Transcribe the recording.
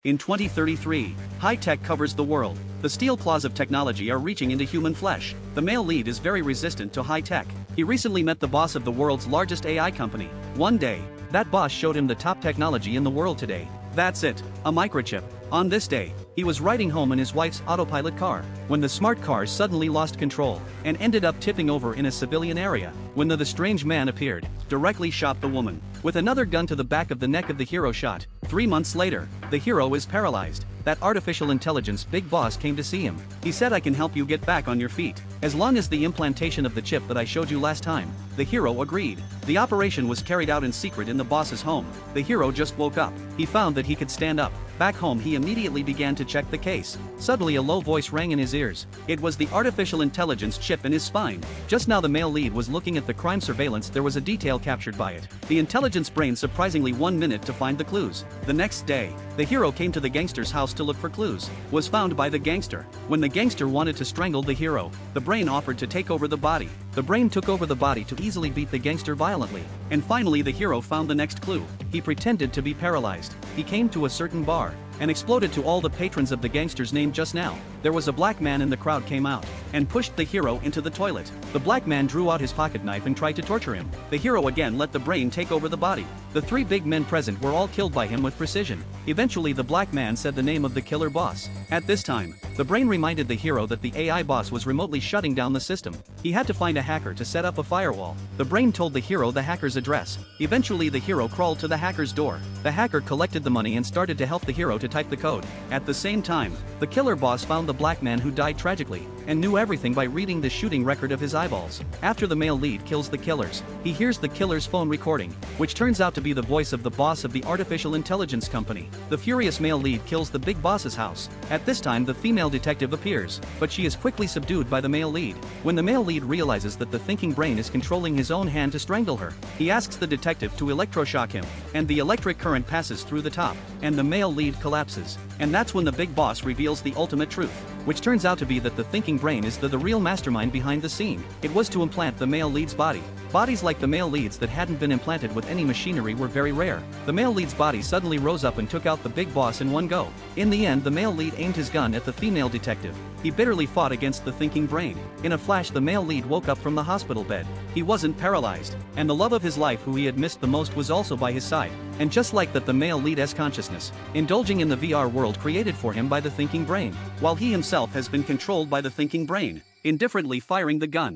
In 2033, high-tech covers the world. The steel claws of technology are reaching into human flesh. The male lead is very resistant to high-tech. He recently met the boss of the world's largest AI company. One day, that boss showed him the top technology in the world today. That's it, a microchip. On this day, he was riding home in his wife's autopilot car, when the smart car suddenly lost control, and ended up tipping over in a civilian area, when the strange man appeared, directly shot the woman, with another gun to the back of the neck of the hero shot. 3 months later, the hero is paralyzed. That artificial intelligence big boss came to see him. He said, "I can help you get back on your feet, as long as the implantation of the chip that I showed you last time." The hero agreed. The operation was carried out in secret in the boss's home. The hero just woke up. He found that he could stand up. Back home, he immediately began to check the case. Suddenly a low voice rang in his ears. It was the artificial intelligence chip in his spine. Just now the male lead was looking at the crime surveillance. There was a detail captured by it. The intelligence brain surprisingly 1 minute to find the clues. The next day, the hero came to the gangster's house to look for clues. Was found by the gangster. When the gangster wanted to strangle the hero, the brain offered to take over the body. The brain took over the body to easily beat the gangster violently. And finally the hero found the next clue. He pretended to be paralyzed. He came to a certain bar and exploded to all the patrons of the gangster's name just now. There was a black man in the crowd came out and pushed the hero into the toilet. The black man drew out his pocket knife and tried to torture him. The hero again let the brain take over the body. The 3 big men present were all killed by him with precision. Eventually the black man said the name of the killer boss. At this time, the brain reminded the hero that the AI boss was remotely shutting down the system. He had to find a hacker to set up a firewall. The brain told the hero the hacker's address. Eventually the hero crawled to the hacker's door. The hacker collected the money and started to help the hero to type the code. At the same time, the killer boss found the black man who died tragically, and knew everything by reading the shooting record of his eyeballs. After the male lead kills the killers, he hears the killer's phone recording, which turns out to be the voice of the boss of the artificial intelligence company. The furious male lead kills the big boss's house. At this time the female detective appears, but she is quickly subdued by the male lead. When the male lead realizes that the thinking brain is controlling his own hand to strangle her, he asks the detective to electroshock him, and the electric current passes through the top, and the male lead collapses. And that's when the big boss reveals the ultimate truth, which turns out to be that the thinking brain is the real mastermind behind the scene. It was to implant the male lead's body. Bodies like the male lead's that hadn't been implanted with any machinery were very rare. The male lead's body suddenly rose up and took out the big boss in one go. In the end, the male lead aimed his gun at the female detective. He bitterly fought against the thinking brain. In a flash, the male lead woke up from the hospital bed. He wasn't paralyzed, and the love of his life, who he had missed the most, was also by his side. And just like that, the male lead has consciousness, indulging in the VR world created for him by the thinking brain, while he himself has been controlled by the thinking brain, indifferently firing the gun.